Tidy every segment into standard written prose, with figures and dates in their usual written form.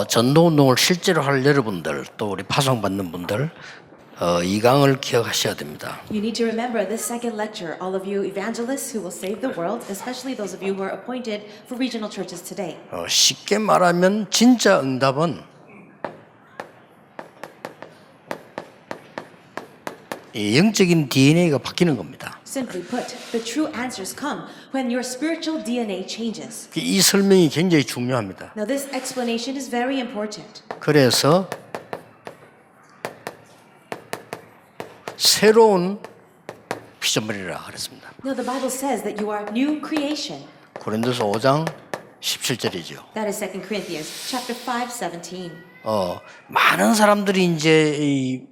전도 운동을 실제로 할 여러분들, 또 우리 파송받는 분들, 이 강을 기억하셔야 됩니다. You need to remember this second lecture, all of you evangelists who will save the world, especially those of you who are appointed for regional churches today. 쉽게 말하면 진짜 응답은 이 영적인 DNA가 바뀌는 겁니다. Simply put, the true answers come when your spiritual DNA changes. 이 설명이 굉장히 중요합니다. Now this explanation is very important. 그래서 새로운 피조물이라 그랬습니다. Now the Bible says that you are new creation. 고린도서 5장 17절이죠. That is 2 Corinthians chapter 5:17. 많은 사람들이 이제 이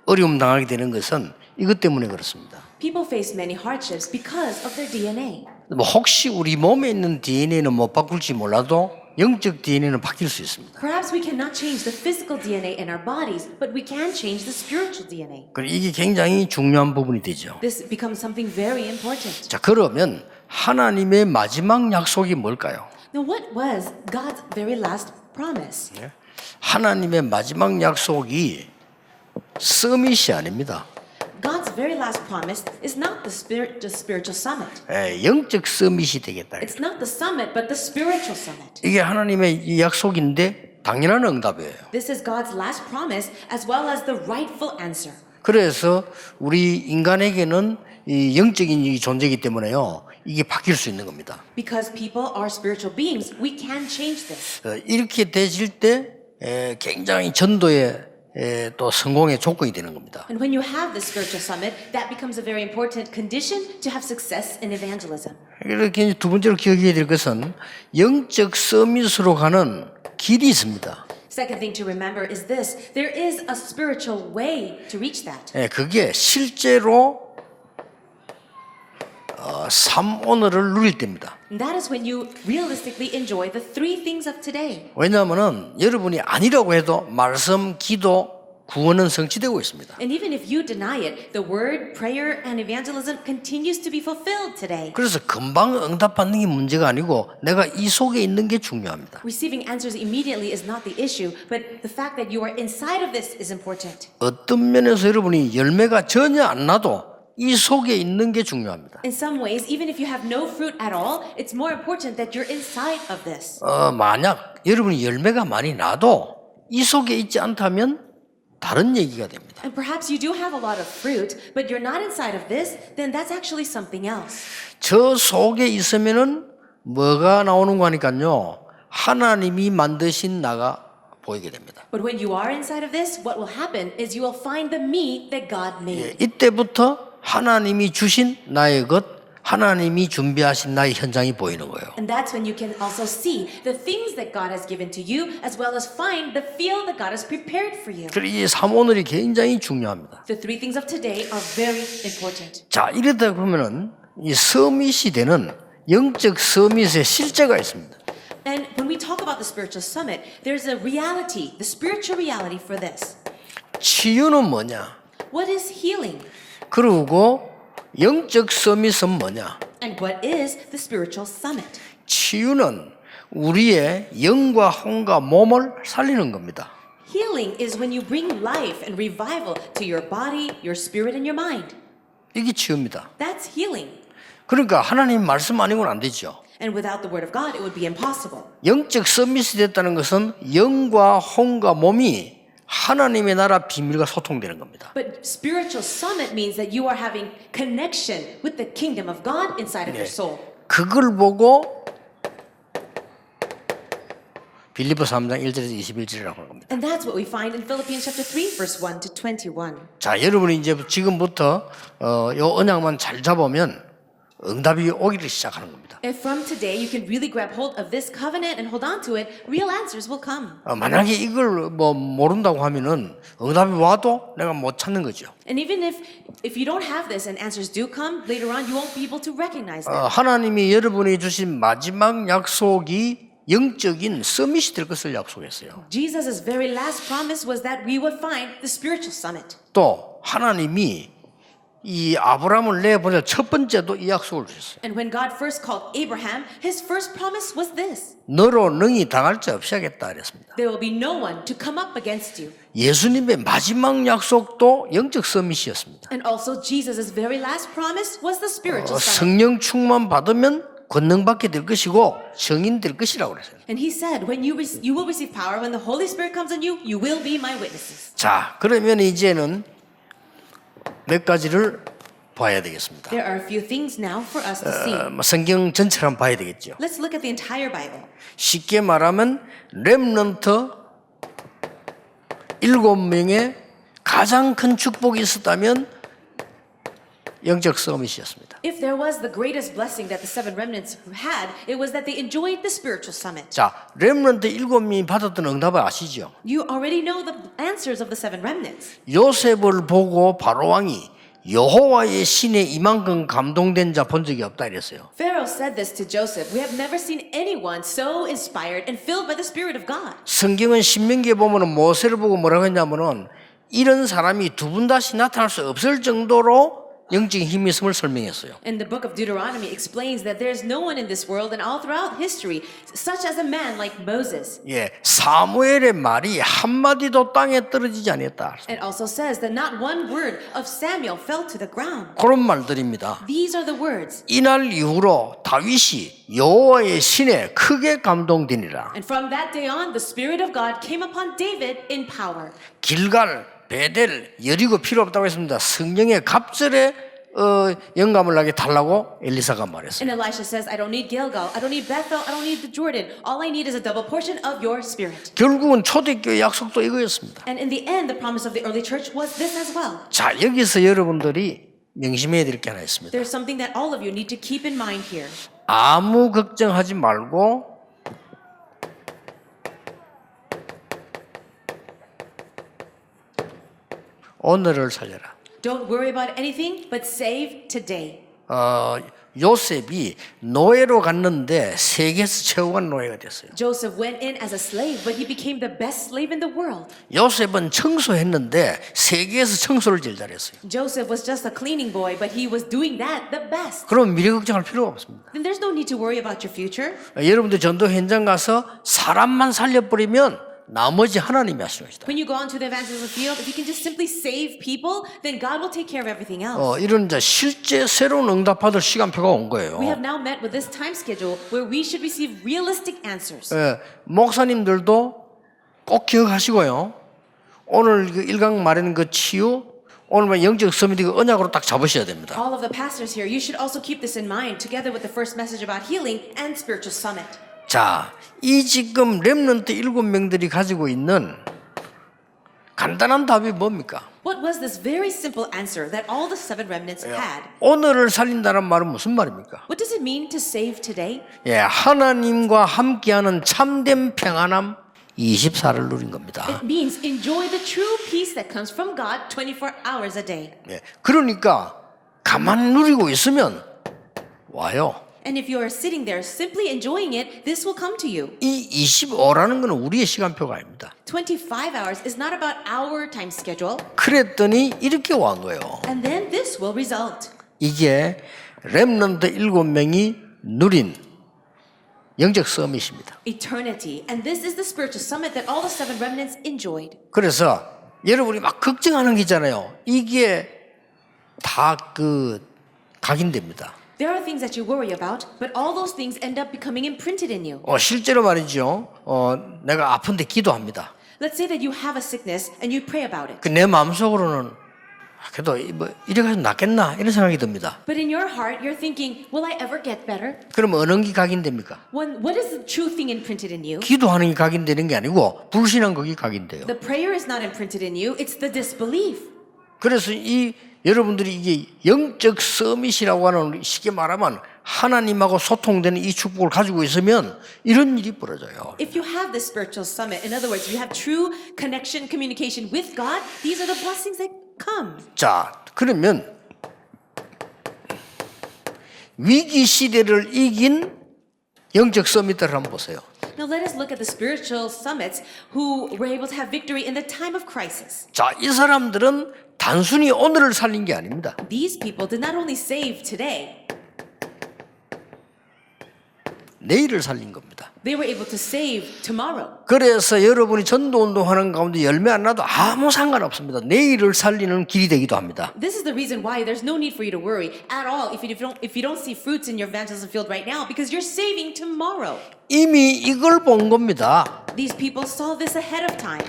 어려움 당하게 되는 것은 이것 때문에 그렇습니다. People face many hardships because of their DNA. 혹시 우리 몸에 있는 DNA는 못 바꿀지 몰라도 영적 DNA는 바뀔 수 있습니다. Perhaps we cannot change the physical DNA in our bodies, but we can change the spiritual DNA. 이게 굉장히 중요한 부분이 되죠. This becomes something very important. 자, 그러면 하나님의 마지막 약속이 뭘까요? Now what was God's very last promise? 하나님의 마지막 약속이 서밋이 아닙니다. God's very last promise is not the spiritual summit. 영적 서밋이 되겠다. It's not the summit, but the spiritual summit. 이게 하나님의 약속인데 당연한 응답이에요. This is God's last promise as well as the rightful answer. 그래서 우리 인간에게는 이 영적인 이 존재이기 때문에요. 이게 바뀔 수 있는 겁니다. Because people are spiritual beings, we can change this. 이렇게 되실 때 굉장히 전도의 또 성공의 조건이 되는 겁니다. And when you have the spiritual summit, that becomes a very important condition to have success in evangelism. 이렇게 두 번째로 기억해야 될 것은 영적 서밋으로 가는 길이 있습니다. Second thing to remember is this. There is a spiritual way to reach that. 그게 실제로 삼오늘을 누릴 때입니다. And that is when you realistically enjoy the three things of today. 왜냐하면 여러분이 아니라고 해도 말씀, 기도, 구원은 성취되고 있습니다. And even if you deny it, the word, prayer, and evangelism continues to be fulfilled today. 그래서 금방 응답받는 게 문제가 아니고 내가 이 속에 있는 게 중요합니다. Receiving answers immediately is not the issue, but the fact that you are inside of this is important. 어떤 면에서 여러분이 열매가 전혀 안 나도 이 속에 있는 게 중요합니다. In some ways, even if you have no fruit at all, it's more important that you're inside of this. 만약 여러분이 열매가 많이 나도 이 속에 있지 않다면 다른 얘기가 됩니다. And perhaps you do have a lot of fruit, but you're not inside of this, then that's actually something else. 저 속에 있으면은 뭐가 나오는 거니까요. 하나님이 만드신 나가 보이게 됩니다. But when you are inside of this, what will happen is you will find the me that God made. 이때부터 하나님이 주신 나의 것, 하나님이 준비하신 나의 현장이 보이는 거예요. And that's when you can also see the things that God has given to you, as well as find the field that God has prepared for you. 그래서 이 삼오늘이 굉장히 중요합니다. The three things of today are very important. 자, 이러다 보면은 이 서밋이 되는 영적 서밋의 실제가 있습니다. And when we talk about the spiritual summit, there's a reality, the spiritual reality for this. 치유는 뭐냐? What is healing? 그리고 영적 서밋은 뭐냐? And what is the spiritual summit? 치유는 우리의 영과 혼과 몸을 살리는 겁니다. Healing is when you bring life and revival to your body, your spirit, and your mind. 이게 치유입니다. That's healing. 그러니까 하나님 말씀 아니고는 안 되죠. And without the word of God, it would be impossible. 영적 서밋이 됐다는 것은 영과 혼과 몸이 하나님의 나라 비밀과 소통되는 겁니다. But spiritual summit means that you are having connection with the kingdom of God inside of your soul. 그걸 보고 빌립보 3장 1절에서 21절이라고 하는 겁니다. And that's what we find in Philippians chapter 3, verse 1 to 21. 자, 여러분이 이제 지금부터 요 언약만 잘 잡으면 응답이 오기를 시작하는 겁니다. If from today you can really grab hold of this covenant and hold on to it, real answers will come. 만약에 이걸 모른다고 하면은 응답이 와도 내가 못 찾는 거죠. And even if you don't have this and answers do come later on, you won't be able to recognize them. 하나님이 여러분에게 주신 마지막 약속이 영적인 서밋이 될 것을 약속했어요. Jesus' very last promise was that we would find the spiritual summit. 또 하나님이 이 아브라함을 내보낼 첫 번째도 이 약속을 주셨어요. And when God first called Abraham, his first promise was this: 너로 능히 당할 자 없이 하겠다 그랬습니다. there will be no one to come up against you. 예수님의 마지막 약속도 영적 서밋이었습니다. And also Jesus' very last promise was the spiritual summit. 성령 충만 받으면 권능 받게 될 것이고 증인 될 것이라고 그랬어요. And he said, when you will receive power, when the Holy Spirit comes on you, you will be my witnesses. 자, 그러면 이제는 몇 가지를 봐야 되겠습니다. There are a few things now for us to see. 성경 전체를 한번 봐야 되겠죠. Let's look at the entire Bible. 쉽게 말하면 렘넌트 7명의 가장 큰 축복이 있었다면 영적 서밋이었습니다. If there was the greatest blessing that the seven remnants had, it was that they enjoyed the spiritual summit. 자, 렘넌트 7명이 받았던 응답을 아시죠? You already know the answers of the seven remnants. 요셉을 보고 바로 왕이 여호와의 신에 이만큼 감동된 자 본 적이 없다 이랬어요. Pharaoh said this to Joseph. We have never seen anyone so inspired and filled by the Spirit of God. 성경은 신명기에 보면은 모세를 보고 뭐라고 했냐면은 이런 사람이 두 분 다시 나타날 수 없을 정도로 영적인 힘이 있음을 설명했어요. And the book of Deuteronomy explains that there is no one in this world and all throughout history such as a man like Moses. 예, 사무엘의 말이 한마디도 땅에 떨어지지 않았다. It also says that not one word of Samuel fell to the ground. 그런 말들입니다. These are the words. 이날 이후로 다윗이 여호와의 신에 크게 감동되니라. And from that day on, the Spirit of God came upon David in power. 길갈, 베델, 여리고 필요 없다고 했습니다. 성령의 갑절에 영감을 나게 달라고 엘리사가 말했어요. And Elisha says, I don't need Gilgal, I don't need Bethel, I don't need the Jordan. All I need is a double portion of your Spirit. 결국은 초대교회 약속도 이거였습니다. And in the end, the promise of the early church was this as well. 자, 여기서 여러분들이 명심해야 될 게 하나 있습니다. There's something that all of you need to keep in mind here. 아무 걱정하지 말고 오늘을 살려라. Don't worry about anything, but save today. 요셉이 노예로 갔는데 세계에서 최고한 노예가 됐어요. Joseph went in as a slave, but he became the best slave in the world. 요셉은 청소했는데 세계에서 청소를 제일 잘했어요. Joseph was just a cleaning boy, but he was doing that the best. 그럼 미래 걱정할 필요가 없습니다. Then there's no need to worry about your future. 여러분들 전도 현장 가서 사람만 살려버리면 나머지 하나님이 하시는 것이다. When you go onto the evangelism field, if you can just simply save people, then God will take care of everything else. 이런 이제 실제 새로운 응답받을 시간표가 온 거예요. We have now met with this time schedule where we should receive realistic answers. 목사님들도 꼭 기억하시고요. 오늘 그 1강 말하는 그 치유, 오늘 영적 서밋 그 언약으로 딱 잡으셔야 됩니다. All of the pastors here, you should also keep this in mind together with the first message about healing and spiritual summit. 자, 이 지금 렘넌트 7명들이 가지고 있는 간단한 답이 뭡니까? What was this very simple answer that all the seven remnants had? 오늘을 살린다는 말은 무슨 말입니까? What does it mean to save today? 예, 하나님과 함께하는 참된 평안함 24를 누린 겁니다. It means enjoy the true peace that comes from God 24 hours a day. 예, 그러니까 가만 누리고 있으면 와요. And if you are sitting there simply enjoying it, this will come to you. 이 25라는 건 우리의 시간표가 아닙니다. 25 hours is not about our time schedule. 그랬더니 이렇게 온 거예요. And then this will result. 이게 렘넌트 7명이 누린 영적 서밋입니다. Eternity. And this is the spiritual summit that all the seven remnants enjoyed. 그래서 여러분이 막 걱정하는 게 있잖아요. 이게 다 각인됩니다. There are things that you worry about, but all those things end up becoming imprinted in you. 실제로 말이죠. 내가 아픈데 기도합니다. Let's say that you have a sickness and you pray about it. 내 마음속으로는 그래도 뭐 이래가지고 낫겠나 이런 생각이 듭니다. But in your heart, you're thinking, will I ever get better? 그럼 어느 게 각인됩니까? What is the true thing imprinted in you? 기도하는 게 각인되는 게 아니고 불신한 거기 각인돼요. The prayer is not imprinted in you, it's the disbelief. 그래서 여러분들이 이게 영적 서밋이라고 하는 쉽게 말하면 하나님하고 소통되는 이 축복을 가지고 있으면 이런 일이 벌어져요. If you have this spiritual summit, in other words, you have true connection, communication with God, these are the blessings that come. 자, 그러면 위기 시대를 이긴 영적 서밋들을 한번 보세요. Now let us look at the spiritual summits who were able to have victory in the time of crisis. 자, 이 사람들은 단순히 오늘을 살린 게 아닙니다. These people did not only save today, 내일을 살린 겁니다. they were able to save tomorrow. 그래서 여러분이 전도 운동하는 가운데 열매 안 나도 아무 상관없습니다. 내일을 살리는 길이 되기도 합니다. This is the reason why there's no need for you to worry at all if you don't see fruits in your evangelism field right now, because you're saving tomorrow. 이미 이걸 본 겁니다. These people saw this ahead of time.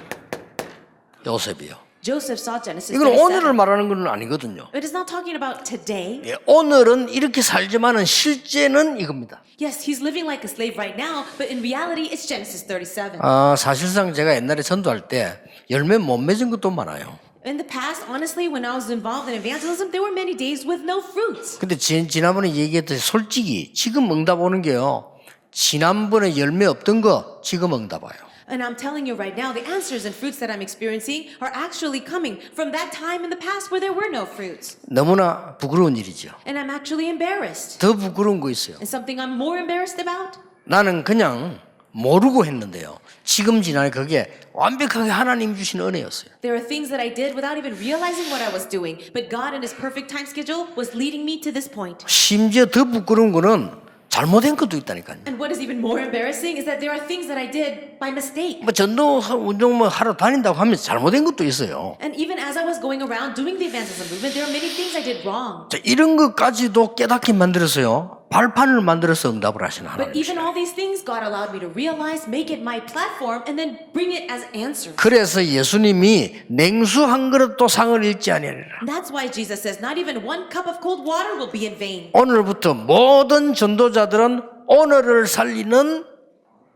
요셉이요. Joseph saw Genesis 이건 오늘을 37. 말하는 건 아니거든요. It is not talking about today. 예, 오늘은 이렇게 살지만은 실제는 이겁니다. Yes, he's living like a slave right now, but in reality, it's Genesis 37. 사실상 제가 옛날에 전도할 때 열매 못 맺은 것도 많아요. In the past, honestly, when I was involved in evangelism, there were many days with no fruits. 근데 지난번에 얘기했듯이 솔직히 지금 응답 오는 게요. 지난번에 열매 없던 거 지금 응답 와요. And I'm telling you right now, the answers and fruits that I'm experiencing are actually coming from that time in the past where there were no fruits. 너무나 부끄러운 일이죠. And I'm actually embarrassed. 더 부끄러운 거 있어요. And something I'm more embarrassed about? 나는 그냥 모르고 했는데요. 지금 지나니 그게 완벽하게 하나님 주신 은혜였어요. There are things that I did without even realizing what I was doing, but God in His perfect time schedule was leading me to this point. 심지어 더 부끄러운 거는 잘못된 것도 있다니까요. And what is even more embarrassing is that there are things that I did by mistake. 뭐 전도 운동 뭐 하러 다닌다고 하면 잘못된 것도 있어요. And even as I was going around doing the evangelism movement, there are many things I did wrong. 자, 이런 것까지도 깨닫게 만들어서요. 발판을 만들어서 응답을 하시는 But 하나님. even all these things, God allowed me to realize, make it my platform, and then bring it as answers. 그래서 예수님이 냉수 한 그릇도 상을 잃지 아니하리라. And that's why Jesus says, not even one cup of cold water will be in vain. 오늘부터 모든 전도자들은 오늘을 살리는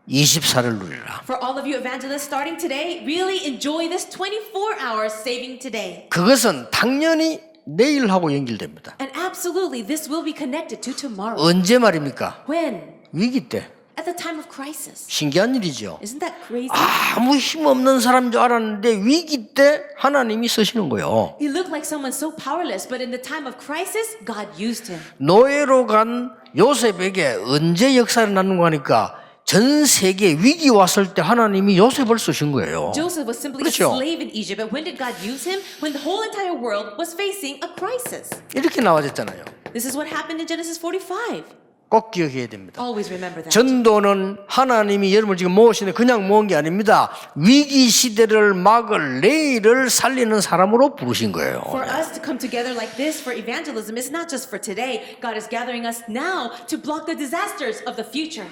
24를 누리라. For all of you evangelists starting today, really enjoy this 24 hours saving today. 그것은 당연히 내일하고 연결됩니다. And absolutely, this will be connected to tomorrow. 언제 말입니까? When? 위기 때. At the time of crisis. 신기한 일이죠. Isn't that crazy? 아무 힘 없는 사람인 줄 알았는데 위기 때 하나님이 쓰시는 거예요. He looked like someone so powerless, but in the time of crisis, God used him. 노예로 간 요셉에게 언제 역사를 나누고 하니까 전 세계 위기 왔을 때 하나님이 요셉을 쓰신 거예요. Joseph was simply 그렇죠. a slave in Egypt, but when did God use him? When the whole entire world was facing a crisis. 이렇게 나와졌잖아요. This is what happened in Genesis 45. 꼭 기억해야 됩니다. Always remember that. 전도는 하나님이 여러분을 지금 모으시는데 그냥 모은 게 아닙니다. 위기 시대를 막을 내일을 살리는 사람으로 부르신 거예요. For us to come together like this for evangelism is not just for today. God is gathering us now to block the disasters of the future.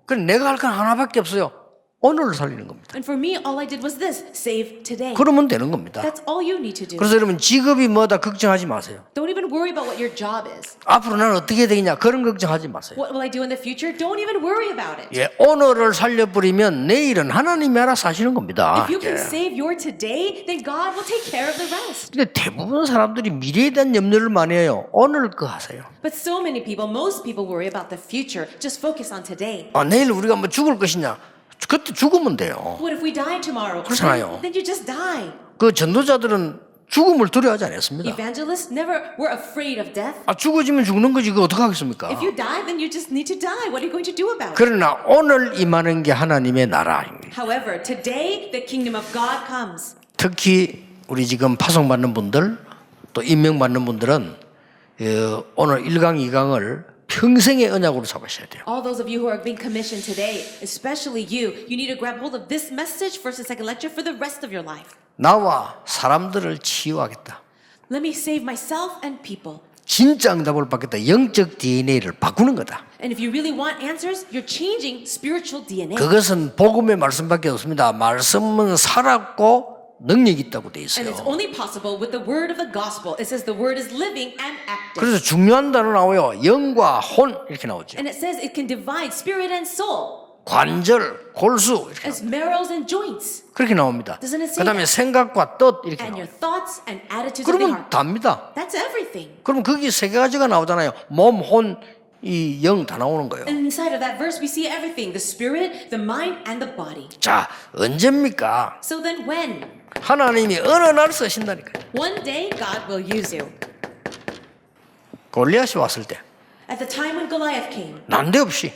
그럼 내가 할 건 하나밖에 없어요. 오늘을 살리는 겁니다. And for me, all I did was this, save today. 그러면 되는 겁니다. That's all you need to do. 그래서 여러분 직업이 뭐다 걱정하지 마세요. Don't even worry about what your job is. 앞으로 나는 어떻게 해야 되겠냐 그런 걱정하지 마세요. What will I do in the future? Don't even worry about it. 예, 오늘을 살려버리면 내일은 하나님이 알아서 하시는 겁니다. If you can 예. save your today, then God will take care of the rest. 근데 대부분 사람들이 미래에 대한 염려를 많이 해요. 오늘 거 하세요. But so many people, most people worry about the future. Just focus on today. 내일 우리가 뭐 죽을 것이냐? 그때 죽으면 돼요. What if we die tomorrow? 그렇잖아요. Then you just die. 그 전도자들은 죽음을 두려워하지 않았습니다. Evangelists never were afraid of death. 죽어지면 죽는 거지 그거 어떻게 하겠습니까? If you die, then you just need to die. What are you going to do about it? 그러나 오늘 임하는 게 하나님의 나라입니다. However, today the kingdom of God comes. 특히 우리 지금 파송받는 분들 또 임명받는 분들은 오늘 1강 2강을 평생의 언약으로 잡으셔야 돼요. All those of you who are being commissioned today, especially you need to grab hold of this message, first and second lecture, for the rest of your life. 나와 사람들을 치유하겠다. Let me save myself and people. 진짜 응답을 받겠다. 영적 DNA를 바꾸는 거다. And if you really want answers, you're changing spiritual DNA. 그것은 복음의 말씀밖에 없습니다. 말씀은 살았고 능력이 있다고 돼 And it's 있어요. only possible with the word of the gospel. It says the word is living and active. 그래서 중요한 단어 나와요. 영과 혼 이렇게 나오죠. And it says it can divide spirit and soul, 관절, 골수 이렇게 as marrows and joints, 그렇게 나옵니다. Doesn't it say 그다음에 생각과 뜻 이렇게 and your 나와요. thoughts and attitudes of the 그러면 heart. 답니다. That's everything. 그럼 거기 세 가지가 나오잖아요. 몸, 혼, 이 영 다 나오는 거예요. And inside of that verse, we see everything: the spirit, the mind, and the body. 자, 언제입니까? So then, when? 하나님이 어느 날 쓰신다니까요. One day, God will use you. 골리앗이 왔을 때 At the time when Goliath came, 난데없이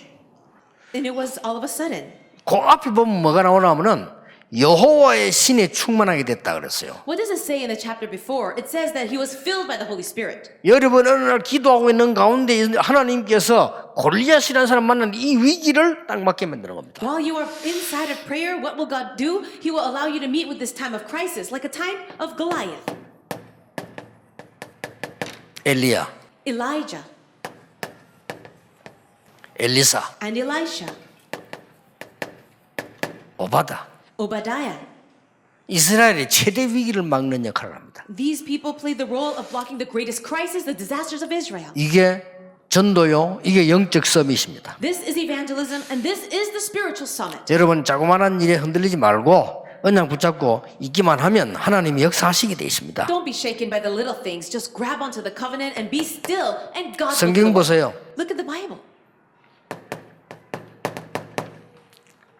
and it was all of a sudden. 그 앞에 보면 뭐가 나오냐면은 여호와의 신에 충만하게 됐다 그랬어요. What does it say in the chapter before? It says that he was filled by the Holy Spirit. 여러분 어느 날 기도하고 있는 가운데 하나님께서 골리앗이라는 사람 만난 이 위기를 딱 맞게 만드는 겁니다. While you are inside of prayer, what will God do? He will allow you to meet with this time of crisis, like a time of Goliath, 엘리야, Elijah, 엘리사, and Elisha, 오바다. Obadiah. 이스라엘의 최대 위기를 막는 역할을 합니다. These people played the role of blocking the greatest crisis, the disasters of Israel. 이게 전도요, 이게 영적 서밋입니다. This is evangelism, and this is the spiritual summit. 여러분 자그마한 일에 흔들리지 말고 그냥 붙잡고 있기만 하면 하나님이 역사하시게 돼 있습니다. Don't be shaken by the little things. Just grab onto the covenant and be still, and God will do 성경 the work. 보세요. Look at the Bible.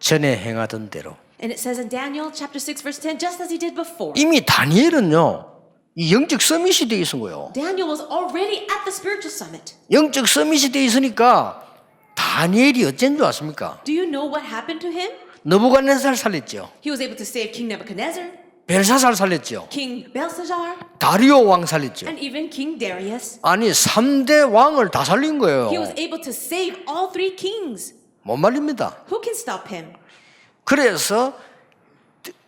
전에 행하던 대로. And it says in Daniel chapter 6 verse 10, just as he did before. 이미 다니엘은요, 이 영적 서밋이 돼 있은 거예요. Daniel was already at the spiritual summit. 영적 서밋이 돼 있으니까 다니엘이 어쩐 줄 아십니까? Do you know what happened to him? 느부갓네살 살렸죠. He was able to save King Nebuchadnezzar, 벨사살 살렸죠. King Belshazzar, 다리오 왕 살렸죠. and even King Darius. 아니 3대 왕을 다 살린 거예요. He was able to save all three kings. 못 말립니다. Who can stop him? 그래서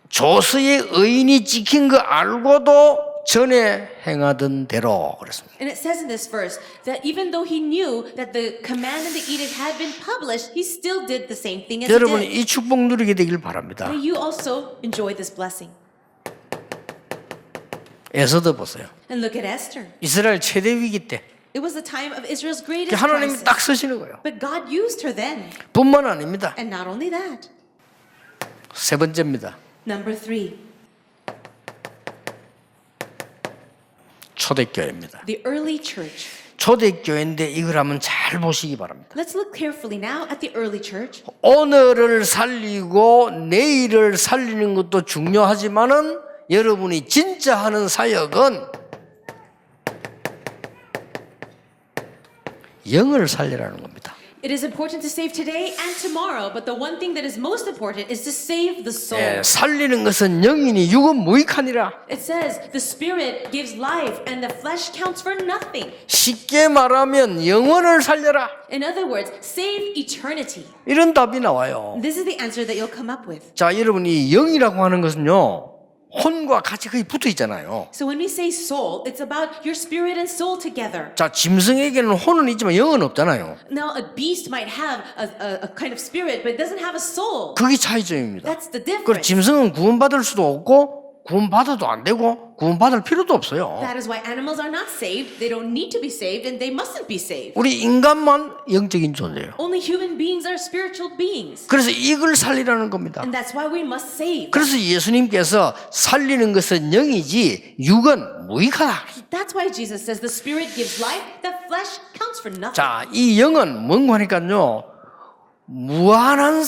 조서의 의인이 지킨 거 알고도 전에 행하던 대로 그랬습니다. And it says in this verse that even though he knew that the command and the edict had been published, he still did the same thing as he 여러분 did. 이 축복 누리게 되길 바랍니다. May you also enjoy this blessing. 에서도 보세요. And look at Esther. 이스라엘 최대 위기 때 It was the time of Israel's greatest 하나님이 crisis. 딱 쓰시는 거예요. But God used her then. 뿐만 아닙니다. And not only that. 세 번째입니다. Number 3, 초대교회입니다. the early church. 초대교회인데 이걸 한번 잘 보시기 바랍니다. Let's look carefully now at the early church. 오늘을 살리고 내일을 살리는 것도 중요하지만은 여러분이 진짜 하는 사역은 영을 살리라는 겁니다. It is important to save today and tomorrow, but the one thing that is most important is to save the soul. 예, 살리는 것은 영이니 육은 무익하니라. It says the spirit gives life and the flesh counts for nothing. 쉽게 말하면 영혼을 살려라. In other words, save eternity. 이런 답이 나와요. This is the answer that you'll come up with. 자, 여러분이 영이라고 하는 것은요, 혼과 같이 거의 붙어 있잖아요. So when we say soul, it's about your spirit and soul together. 자, 짐승에게는 혼은 있지만 영은 없잖아요. Now, a beast might have a kind of spirit, but it doesn't have a soul. 그게 차이점입니다. That's the 그리고 difference. 짐승은 구원받을 수도 없고 구원받아도 안 되고 구원받을 필요도 없어요. That is why animals are not saved. They don't need to be saved, and they mustn't be saved. 우리 인간만 영적인 존재예요. Only human beings are spiritual beings. 그래서 이걸 살리라는 겁니다. And that's why we must save. 그래서 예수님께서 살리는 것은 영이지 육은 무익하다. That's why Jesus says the spirit gives life, the flesh counts for nothing. 자, 이 영은 뭔가 하니까요, 무한한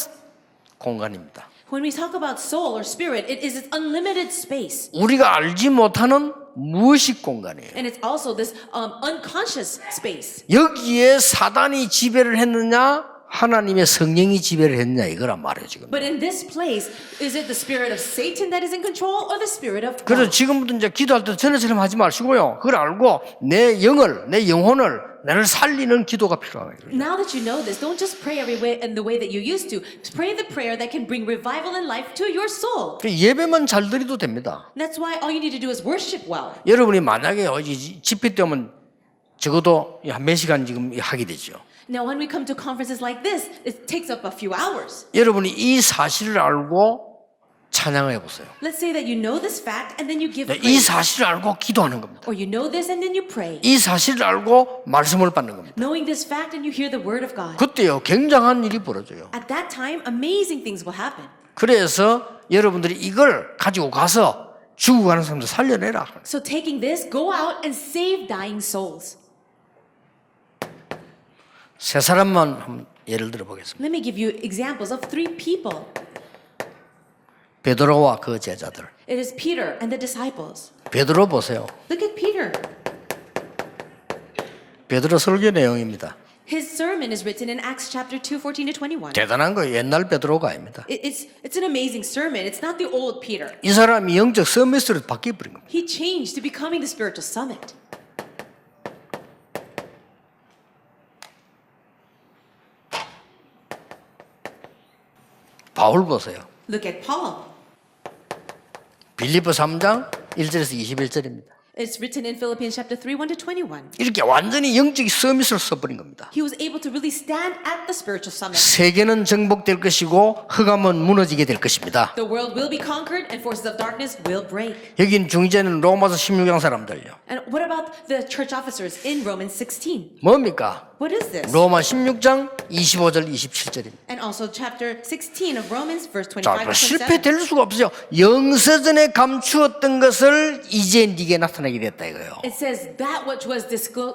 공간입니다. When we talk about soul or spirit, it is unlimited space. 우리가 알지 못하는 무의식 공간이에요. And it's also this unconscious space. 여기에 사단이 지배를 했느냐, 하나님의 성령이 지배를 했느냐, 이거란 말이에요, 지금. But in this place, is it the spirit of Satan that is in control or the spirit of 그래서 God? 지금부터 이제 기도할 때 전에처럼 하지 마시고요. 그걸 알고 내 영을, 내 영혼을, 나를 살리는 기도가 필요해요. Now that you know this, don't just pray every way in the way that you used to. Pray the prayer that can bring revival and life to your soul. 예배만 잘 드려도 됩니다. That's why all you need to do is worship well. 여러분이 만약에 집회 때 오면 적어도 한 몇 시간 지금 하게 되죠. Now, when we come to conferences like this, it takes up a few hours. 여러분이 이 사실을 알고 찬양해 보세요. Let's say that you know this fact and then you give 이 praise. 사실을 알고 기도하는 겁니다. Or you know this and then you pray. 이 사실을 알고 말씀을 받는 겁니다. Knowing this fact and you hear the word of God. 그때요, 굉장한 일이 벌어져요. At that time, amazing things will happen. 그래서 여러분들이 이걸 가지고 가서 죽어가는 사람들 살려내라. So taking this, go out and save dying souls. 세 사람만 한번 예를 들어 보겠습니다. Let me give you examples of 3 people. 베드로와 그 제자들. It is Peter and the disciples. 베드로 보세요. Look at Peter. 베드로 설교 내용입니다. His sermon is written in Acts chapter 2, 14 to 21. 대단한 거예요. 옛날 베드로가 아닙니다. It's an amazing sermon. It's not the old Peter. 이 사람이 영적 서밋으로 바뀌어버린 겁니다. He changed to becoming the spiritual summit. 바울 보세요. Look at Paul. 빌립보 3장 1절에서 21절입니다. It's written in Philippians chapter 3, 1 to 21. 이렇게 완전히 영적 서밋을 써버린 겁니다. He was able to really stand at the spiritual summit. 세계는 정복될 것이고 흑암은 무너지게 될 것입니다. The world will be conquered and forces of darkness will break. 여긴 중재는 로마서 16장 사람들요. And what about the church officers in Romans 16? 뭡니까? What is this? 로마 16장 25절 27절입니다. And also chapter 16 of Romans, verse 자, 25 to 27. 실패될 수가 없어요. 영서전에 감추었던 것을 이제 네게 나타나게 됐다 이거예요. It says that which was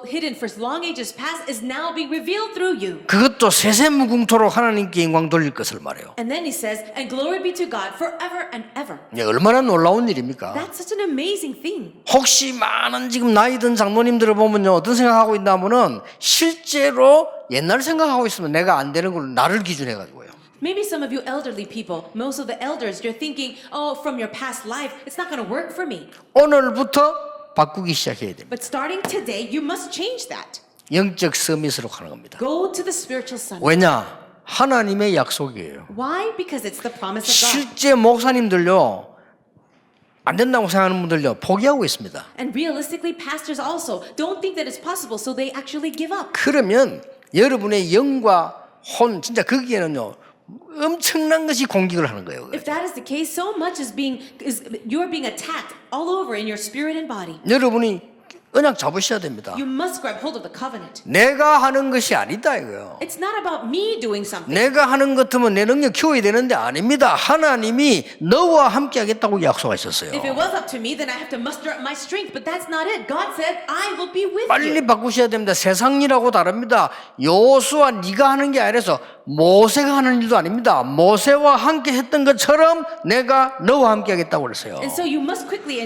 hidden for long ages past is now being revealed through you. 그것도 세세무궁토록 하나님께 영광 돌릴 것을 말해요. And then he says, and glory be to God forever and ever. 네, 얼마나 놀라운 일입니까? That's such an amazing thing. 혹시 많은 지금 나이 든 장로님들을 보면요 어떤 생각하고 있냐면은 실제로 옛날 생각하고 있으면 내가 안 되는 걸 나를 기준해 가지고요. Maybe some of you elderly people, most of the elders, you're thinking, oh, from your past life, it's not going to work for me. 오늘부터 바꾸기 시작해야 됩니다. But starting today, you must change that. 영적 서밋으로 가는 겁니다. Go to the spiritual summit. 왜냐? 하나님의 약속이에요. Why? Because it's the promise of God. 실제 목사님들요 안 된다고 생각하는 분들요 포기하고 있습니다. And realistically, pastors also don't think that it's possible, so they actually give up. 그러면 여러분의 영과 혼 진짜 거기에는요 엄청난 것이 공격을 하는 거예요. If that is the case, so much is you're being attacked all over in your spirit and body. 여러분이 언약 잡으셔야 됩니다. You must grab hold of the covenant. 내가 하는 것이 아니다 이거요. It's not about me doing something. 내가 하는 것 같으면 내 능력 키워야 되는데 아닙니다. 하나님이 너와 함께 하겠다고 약속하셨어요. If it was up to me, then I have to muster up my strength. But that's not it. God said, I will be with 빨리 you. 바꾸셔야 됩니다. 세상 일하고 다릅니다. 여호수아 네가 하는 게 아니라서 모세가 하는 일도 아닙니다. 모세와 함께 했던 것처럼 내가 너와 함께 하겠다고 그랬어요. And so you must quickly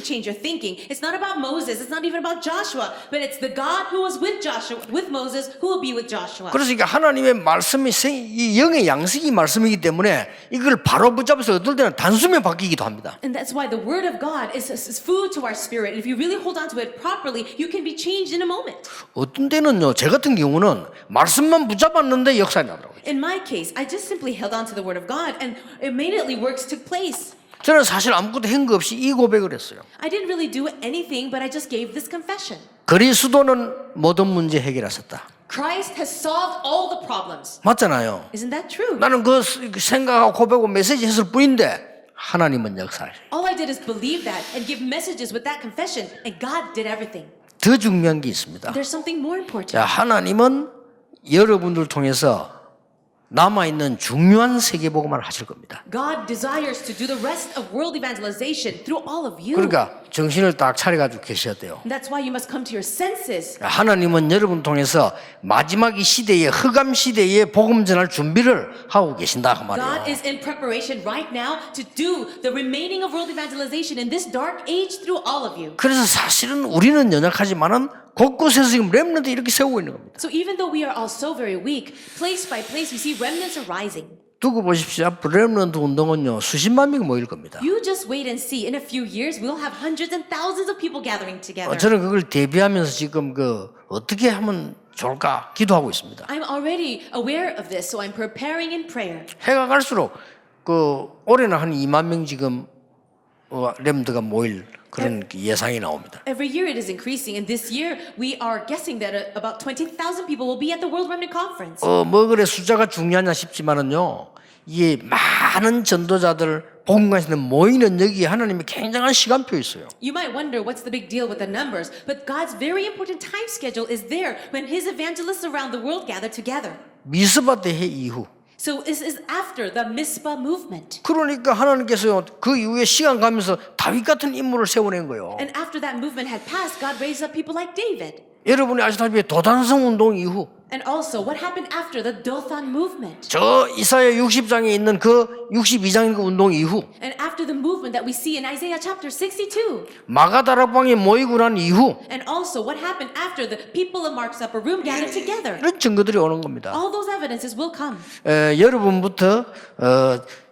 change your thinking. It's not about Moses. It's not even about Joshua. But it's the God who was with Joshua, with Moses, who will be with Joshua. 그러니까 하나님의 말씀이 이 영의 양식이 말씀이기 때문에 이걸 바로 붙잡아서 어떨 때는 단숨에 바뀌기도 합니다. And that's why the word of God is food to our spirit. And if you really hold on to it properly, you can be changed in a moment. 어떤 때는요, 제 같은 경우는 말씀만 붙잡았는데 역사가 나더라고요. In my case, I just simply held on to the word of God and immediately works took place. 저는 사실 아무것도 한 거 없이 이 고백을 했어요. I didn't really do anything, but I just gave this confession. 그리스도는 모든 문제 해결하셨다. Christ has solved all the problems. 맞잖아요. Isn't that true? 나는 그 생각하고 고백하고 메시지 했을 뿐인데 하나님은 역사하셔요. All I did is believe that and give messages with that confession, and God did everything. 더 중요한 게 있습니다. There's something more important. 자, 하나님은 여러분들 통해서 남아있는 중요한 세계복음을 하실 겁니다. God desires to do the rest of world evangelization through all of you. 그러니까 정신을 딱 차려가지고 계셔야 돼요. And that's why you must come to your senses. 하나님은 여러분 통해서 마지막 이 시대에 흑암 시대에 복음 전할 준비를 하고 계신다 그 God 말이에요. is in preparation right now to do the remaining of world evangelization in this dark age through all of you. 그래서 사실은 우리는 연약하지만은 곳곳에서 지금 렘넌트 이렇게 세우고 있는 겁니다. So even though we are all so very weak, place by place we see remnants are rising. 두고 보십시오. 앞으로 렘넌트 운동은요 수십만 명이 모일 겁니다. You just wait and see. In a few years, we'll have hundreds and thousands of people gathering together. 저는 그걸 대비하면서 지금 어떻게 하면 좋을까 기도하고 있습니다. I'm already aware of this, so I'm preparing in prayer. 해가 갈수록 올해는 한 2만 명 지금 렘넌트가 모일 그런 예상이 나옵니다. Every year it is increasing, and this year we are guessing that about 20,000 people will be at the World Remnant Conference. 뭐 그래 숫자가 중요하냐 싶지만은요. 이게 많은 전도자들 복음관에서 모이는 여기에 하나님의 굉장한 시간표 있어요. You might wonder what's the big deal with the numbers, but God's very important time schedule is there when His evangelists around the world gather together. 미스바 대회 이후. So this is after the Mizpah movement. 그러니까 하나님께서 그 이후에 시간 가면서 다윗 같은 인물을 세워낸 거예요. And after that movement had passed, God raised up people like David. 여러분이 아시다시피 도단성 운동 이후 And also, what happened after the Dothan movement? 저 이사야 60장에 있는 그 62장 그 운동 이후 And after the movement that we see in Isaiah chapter 62? 마가다락방에 모이고 난 이후 And also, what happened after the people of Mark's upper room gathered together? 이런 증거들이 오는 겁니다. All those evidences will come. 여러분부터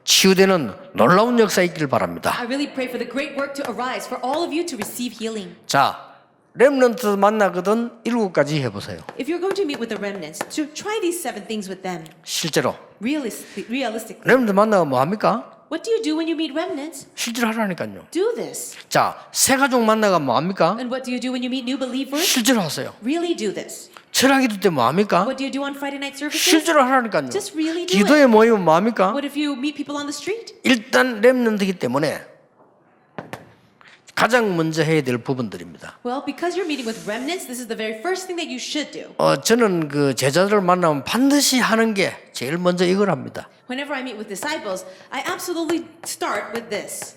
치유되는 놀라운 역사 있기를 바랍니다. I really pray for the great work to arise for all of you to receive healing. 자, 렘넌트 만나거든 7가지 해보세요. If you're going to meet with the remnants, to try these 7 things with them. 실제로 Realistically. 렘넌트 만나면 뭐 합니까? What do you do when you meet remnants? 실제로 하라니까요. Do this. 자, 새 가족 만나면 뭐 합니까? And what do you do when you meet new believers? 실제로 하세요. Really do this. 철학기도 때 뭐 합니까? What do you do on Friday night services? 실제로 하라니까요. Just really do 기도에 it. 모이면 뭐 합니까? What if you meet people on the street? 일단 렘넌트이기 때문에 가장 먼저 해야 될 부분들입니다. Well, because you're meeting with remnants, this is the very first thing that you should do. 저는 그 제자들을 만나면 반드시 하는 게 제일 먼저 이걸 합니다. Whenever I meet with disciples, I absolutely start with this.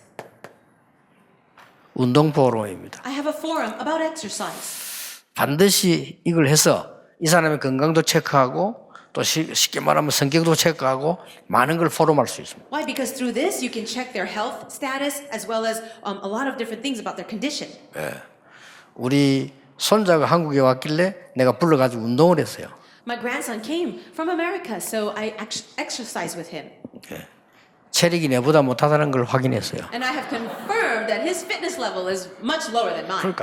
운동 포럼입니다. I have a forum about exercise. 반드시 이걸 해서 이 사람의 건강도 체크하고 또 쉽게 말하면 성격도 체크하고 많은 걸 포럼할 수 있습니다. Why? Because through this, you can check their health status as well as a lot of different things about their condition. 우리 손자가 한국에 왔길래 내가 불러가지고 운동을 했어요. My grandson came from America, so I exercised with him. 체력이 내보다 못하다는 걸 확인했어요. And I have confirmed that his fitness level is much lower than mine.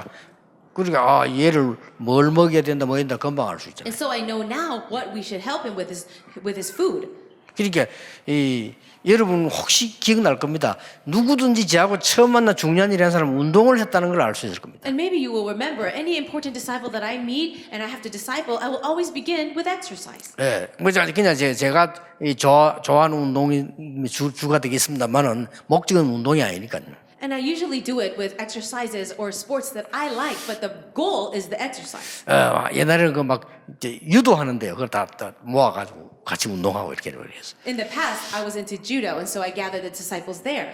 그러니까 얘를 뭘 먹여야 된다 뭐 된다 금방 알 수 있잖아요. And so I know now what we should help him with his food. 그러니까 여러분 혹시 기억날 겁니다. 누구든지 저하고 처음 만나 중요한 일을 한 사람은 운동을 했다는 걸 알 수 있을 겁니다. And maybe you will remember any important disciple that I meet and I have to disciple, I will always begin with exercise. 그냥 제가 좋아하는 운동이 주가 되겠습니다만은 목적은 운동이 아니니까요. And I usually do it with exercises or sports that I like, but the goal is the exercise. 옛날에는 그 막 유도하는데요. 그걸 다 모아가지고 같이 운동하고 이렇게 했어요. In the past, I was into judo, and so I gathered the disciples there.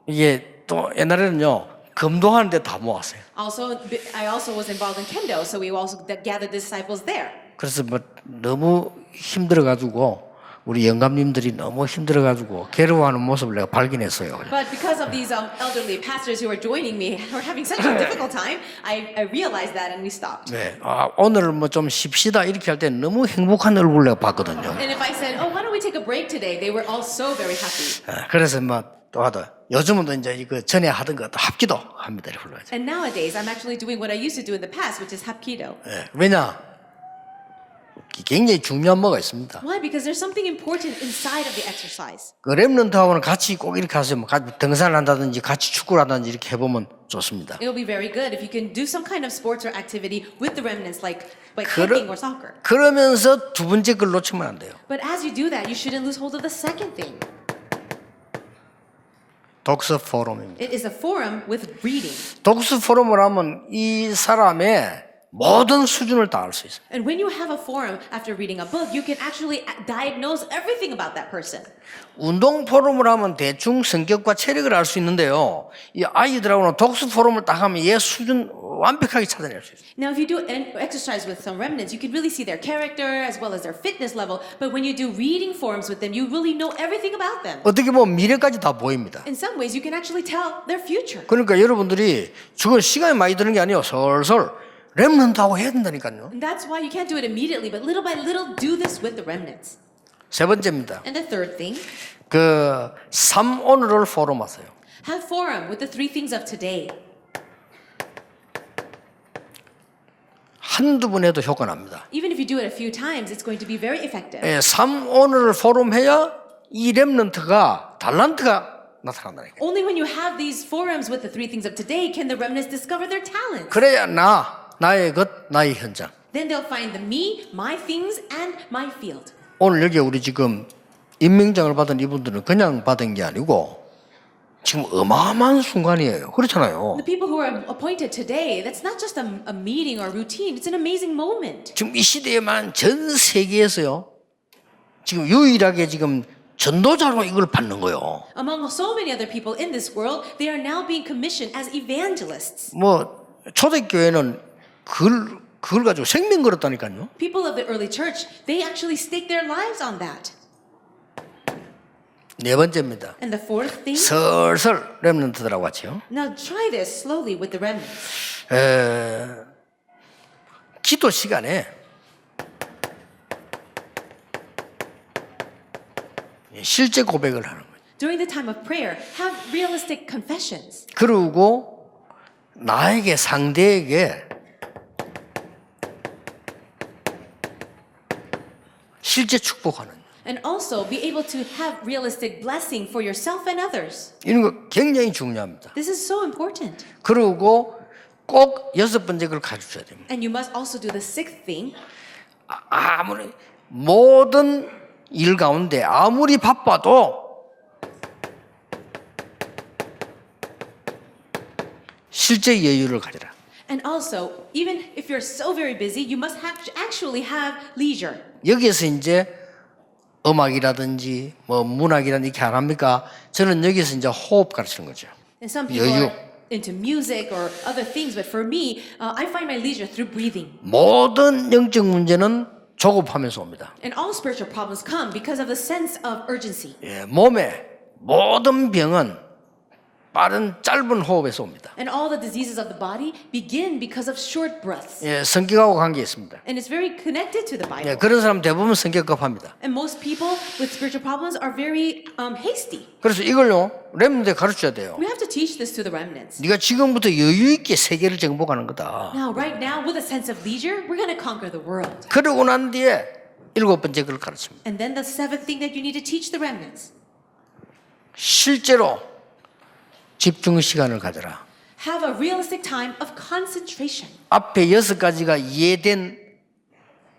이게 또 옛날에는요 검도하는데 다 모았어요. I also was involved in kendo, so we also gathered the disciples there. 그래서 뭐 너무 힘들어가지고 우리 영감님들이 너무 힘들어가지고 괴로워하는 모습을 내가 발견했어요. But because of these elderly pastors who are joining me, who are having such a difficult time, I realized that and we stopped. 네, 오늘 뭐 좀 쉽시다 이렇게 할 때 너무 행복한 얼굴 내가 봤거든요. And if I said, "Oh, why don't we take a break today?" they were all so very happy. 그래서 또 하다 요즘은 또 이제 이거 전에 하던 거 또 합기도 합니다. 이렇게 불러야죠. And nowadays, I'm actually doing what I used to do in the past, which is hapkido. 왜냐? 굉장히 중요한 뭐가 있습니다. Why? Because there's something important inside of the exercise. 그 렘넌트하고는 같이 꼭 이렇게 하세요. 뭐 등산을 한다든지 같이 축구를 한다든지 이렇게 해보면 좋습니다. It'll be very good if you can do some kind of sports or activity with the remnants, like hiking or soccer. 그러면서 두 번째 걸 놓치면 안 돼요. But as you do that, you shouldn't lose hold of the second thing. 독서 포럼입니다. It is a forum with reading. 독서 포럼을 하면 이 사람의 모든 수준을 다 알 수 있어요. And when you have a forum after reading a book, you can actually diagnose everything about that person. 운동 포럼을 하면 대충 성격과 체력을 알 수 있는데요. 이 아이들하고는 독서 포럼을 딱 하면 얘 수준 완벽하게 찾아낼 수 있어요. Now, if you do an exercise with some remnants, you can really see their character as well as their fitness level. But when you do reading forums with them, you really know everything about them. 어떻게 보면 미래까지 다 보입니다. In some ways, you can actually tell their future. 그러니까 여러분들이 저걸 시간이 많이 드는 게 아니에요. 솔솔 렘넌트하고 해야 된다니까요. And that's why you can't do it immediately, but little by little, do this with the remnants. 세 번째입니다. And the third thing, 그 3오늘을 포럼 하세요. have forum with the 3 things of today. 한두 번 해도 효과 납니다. Even if you do it a few times, it's going to be very effective. 3오늘을 포럼 해야 이 렘넌트가 달란트가 나타난다니까. Only when you have these forums with the 3 things of today can the remnants discover their talents. 그래야 나의 것, 나의 현장. Then they'll find the me, my things, and my field. 오늘 여기 우리 지금 임명장을 받은 이분들은 그냥 받은 게 아니고 지금 어마어마한 순간이에요. 그렇잖아요. The people who are appointed today, that's not just a meeting or routine, it's an amazing moment. 지금 이 시대에만 전 세계에서요. 지금 유일하게 지금 전도자로 이걸 받는 거예요. Among so many other people in this world, they are now being commissioned as evangelists. 뭐 초대교회는 그걸 가지고 생명 걸었다니까요. People of the early church, they actually staked their lives on that. 네 번째입니다. And the fourth thing, 슬슬 렘넌트들하고 같이요. now try this slowly with the remnants. 기도 시간에 실제 고백을 하는 거예요. During the time of prayer, have realistic confessions. 그리고 나에게 상대에게 실제 축복하는 And also be able to have realistic blessing for yourself and others. 이런 거 굉장히 중요합니다. This is so important. 그리고 꼭 여섯 번째 걸 가르쳐야 됩니다. And you must also do the sixth thing. 아무리 모든 일 가운데 아무리 바빠도 실제 여유를 가져라. And also, even if you're so very busy, you must actually have leisure. 여기에서 이제 음악이라든지 뭐 문학이라든지 이렇게 안 합니까? 저는 여기서 이제 호흡 가르치는 거죠. And some people 여유. are into music or other things, but for me, I find my leisure through breathing. 모든 영적 문제는 조급하면서 옵니다. And all spiritual problems come because of the sense of urgency. 예, 몸에 모든 병은 빠른 짧은 호흡에서 옵니다. And all the diseases of the body begin because of short breaths. 예, 성격하고 관계 있습니다. And it's very connected to the Bible. 예, 그런 사람 대부분 성격급합니다. And most people with spiritual problems are very hasty. 그래서 이걸요 렘넌트에 가르쳐야 돼요. We have to teach this to the remnants. 네가 지금부터 여유 있게 세계를 정복하는 거다. Now, right now, with a sense of leisure, we're going to conquer the world. 그러고 난 뒤에 일곱 번째 걸 가르칩니다. And then the seventh thing that you need to teach the remnants. 실제로 집중 시간을 가져라. Have a realistic time of concentration. 앞에 여섯 가지가 이해된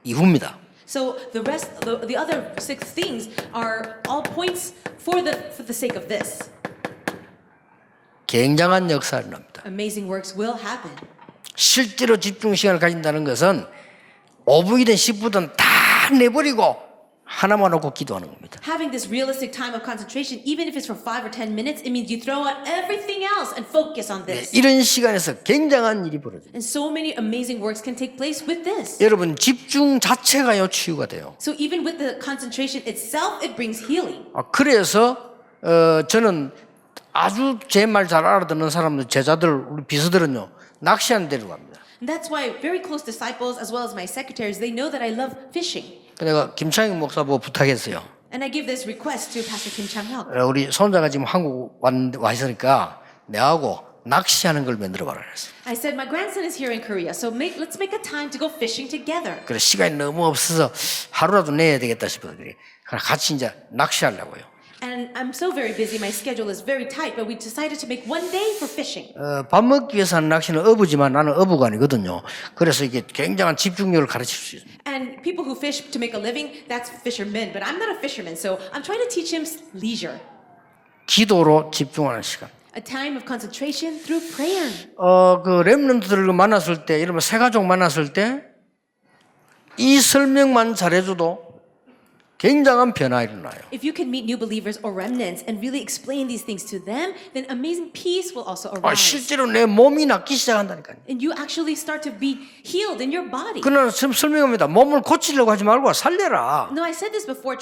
이후입니다. So the rest, the other six things are all points for the sake of this. 굉장한 역사를 납니다. Amazing works will happen. 실제로 집중 시간을 가진다는 것은 5분이든 10분이든 다 내버리고 하나만 놓고 기도하는 겁니다. Having this realistic time of concentration, even if it's for 5 or 10 minutes, it means you throw out everything else and focus on this. 이런 시간에서 굉장한 일이 벌어져요. And so many amazing works can take place with this. 여러분 집중 자체가요 치유가 돼요. So even with the concentration itself, it brings healing. 그래서 저는 아주 제 말 잘 알아듣는 사람들, 제자들, 우리 비서들은요 낚시하는 데로 갑니다. And that's why very close disciples, as well as my secretaries, they know that I love fishing. 내가 김창익 목사 보고 부탁했어요. And I give this request to Pastor Kim Chang-hyuk. 우리 손자가 지금 한국 와 있으니까 내하고 낚시하는 걸 만들어 봐라 그랬어요. I said, my grandson is here in Korea, so let's make a time to go fishing together. 그래 시간이 너무 없어서 하루라도 내야 되겠다 싶어서 그래. 같이 이제 낚시하려고요. And I'm so very busy, my schedule is very tight, but we decided to make one day for fishing. 밥 먹기 위해서 하는 낚시는 어부지만 나는 어부가 아니거든요. 그래서 이게 굉장한 집중력을 가르칠 수 있습니다. And people who fish to make a living, that's fishermen, but I'm not a fisherman, so I'm trying to teach him leisure. 기도로 집중하는 시간. A time of concentration through prayer. 그 렘넌트들을 만났을 때, 이러면 새 가족 만났을 때 이 설명만 잘해줘도 굉장한 변화가 일어나요. If you can meet new believers or remnants and really explain these things to them, then amazing peace will also arise. 실제로 내 몸이 낫기 시작한다니까요. And you actually start to be healed in your body. 그러나 지금 설명합니다. 몸을 고치려고 하지 말고 살려라. No, I said this before.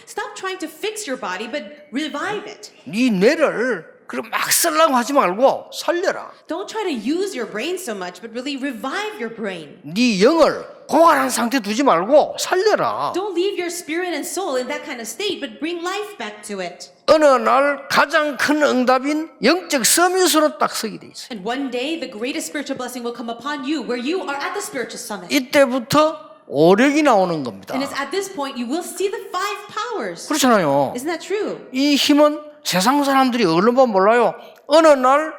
Stop trying to fix your body, but revive it. 네 뇌를 그럼 막 쓰려고 하지 말고 살려라. Don't try to use your brain so much, but really revive your brain. 네 영을 고갈한 상태 두지 말고 살려라. Don't leave your spirit and soul in that kind of state, but bring life back to it. 어느 날 가장 큰 응답인 영적 서밋으로 딱 서게 돼 있어요. And one day, the greatest spiritual blessing will come upon you, where you are at the spiritual summit. 이때부터 오력이 나오는 겁니다. And it's at this point you will see the 5 powers. 그렇잖아요. Isn't that true? 이 힘은 세상 사람들이 얼른 보면 몰라요. 어느 날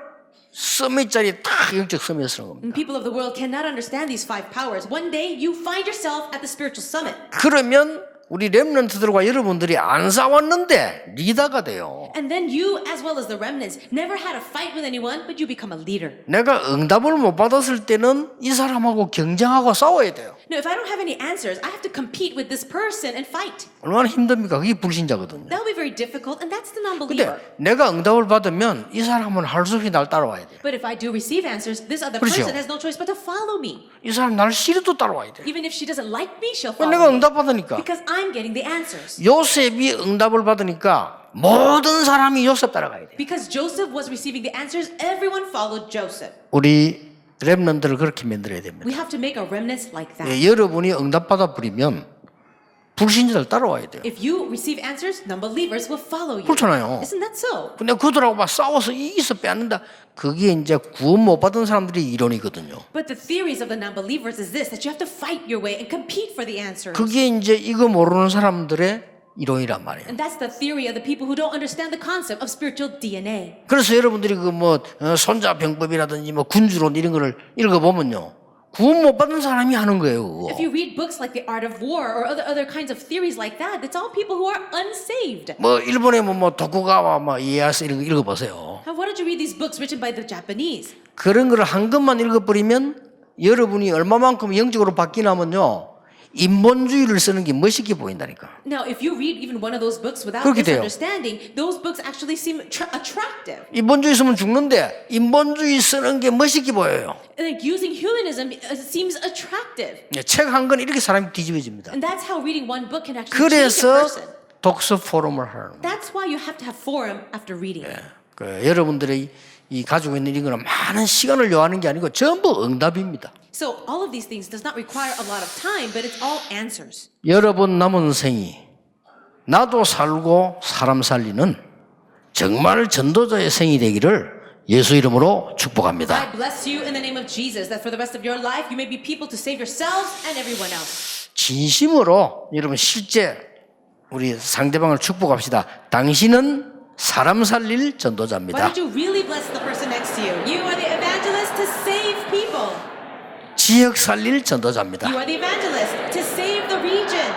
서밋자리 딱 영적 서밋을 쓰는 겁니다. And people of the world cannot understand these 5 powers. One day you find yourself at the spiritual summit. 그러면 우리 렘넌트들과 여러분들이 안 싸웠는데 리더가 돼요. And then you, as well as the remnants, never had a fight with anyone, but you become a leader. 내가 응답을 못 받았을 때는 이 사람하고 경쟁하고 싸워야 돼요. No, if I don't have any answers, I have to compete with this person and fight. 얼마나 힘듭니까? 그게 불신자거든요. That'll be very difficult, and that's the 근데 non-believer. 내가 응답을 받으면 이 사람은 할 수 없이 날 따라와야 돼요. But if I do receive answers, this other 그렇죠. person has no choice but to follow me. 이 사람 나를 싫어도 따라와야 돼요. Even if she doesn't like me, she'll 왜 follow 내가 me. 응답 받으니까. Because I'm getting the answers. 요셉이 응답을 받으니까 모든 사람이 요셉 따라가야 돼요. Because Joseph was receiving the answers, everyone followed Joseph. 우리 렘넌트를 그렇게 만들어야 됩니다. We have to make our remnants like that. 예, 여러분이 응답 받아 버리면 불신자들 따라와야 돼요. If you receive answers, non-believers will follow you. 그렇잖아요. Isn't that so? 근데 그들하고 막 싸워서 이기서 빼앗는다. 그게 이제 구원 못 받은 사람들의 이론이거든요. But the theories of the non-believers is this, that you have to fight your way and compete for the answers. 그게 이제 이거 모르는 사람들의 이론이란 말이에요. And that's the theory of the people who don't understand the concept of spiritual DNA. 그래서 여러분들이 그 뭐 손자병법이라든지 뭐 군주론 이런 거를 읽어보면요. 구원 못 받은 사람이 하는 거예요. 그거. If you read books like The Art of War or other kinds of theories like that, it's all people who are unsaved. 뭐 일본에 뭐 도쿠가와 뭐 이에야스 이런 거 읽어보세요. Why don't you read these books written by the Japanese? 그런 거를 한 것만 읽어버리면 여러분이 얼마만큼 영적으로 바뀌냐면요. 인본주의를 쓰는 게 멋있게 보인다니까. Now, if you read even one of those books without 그렇게 this 돼요. understanding, those books actually seem attractive. 인본주의 쓰면 죽는데 인본주의 쓰는 게 멋있게 보여요. Like using humanism seems attractive. 책 한 권 이렇게 사람이 뒤집어집니다. And that's how reading one book can actually change a 그래서 person. 독서 포럼을 하는 거예요. That's why you have to have forum after reading. 그 여러분들이 이 가지고 있는 이거는 많은 시간을 요하는 게 아니고 전부 응답입니다. So all of these things does not require a lot of time, but it's all answers. 여러분 남은 생이 나도 살고 사람 살리는 정말 전도자의 생이 되기를 예수 이름으로 축복합니다. I bless you in the name of Jesus, that for the rest of your life you may be people to save yourselves and everyone else. 진심으로 여러분 실제 우리 상대방을 축복합시다. 당신은 사람 살릴 Why 전도자입니다. don't you really bless the person next to you? You are the evangelist to save people. 지역 살릴 전도자입니다. You are the evangelist to save the region.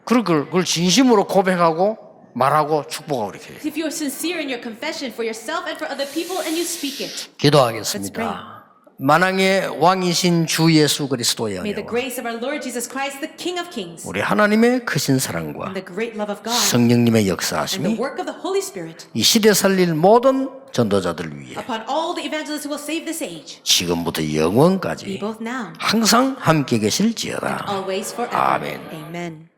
그걸 진심으로 고백하고 말하고 축복하고 이렇게 해요. If you are sincere in your confession for yourself and for other people and you speak it. 기도하겠습니다. 만왕의 왕이신 주 예수 그리스도의 May the 은혜와 grace of our Lord Jesus Christ, the King of Kings, 우리 하나님의 크신 사랑과 and the great love of God, 성령님의 and the 역사하심이 work of the Holy Spirit 이 시대 살릴 모든 전도자들 위해 upon all the evangelists who will save this age, 지금부터 be 영원까지 both now 항상 함께 계실지어다. always forever. 아멘. Amen.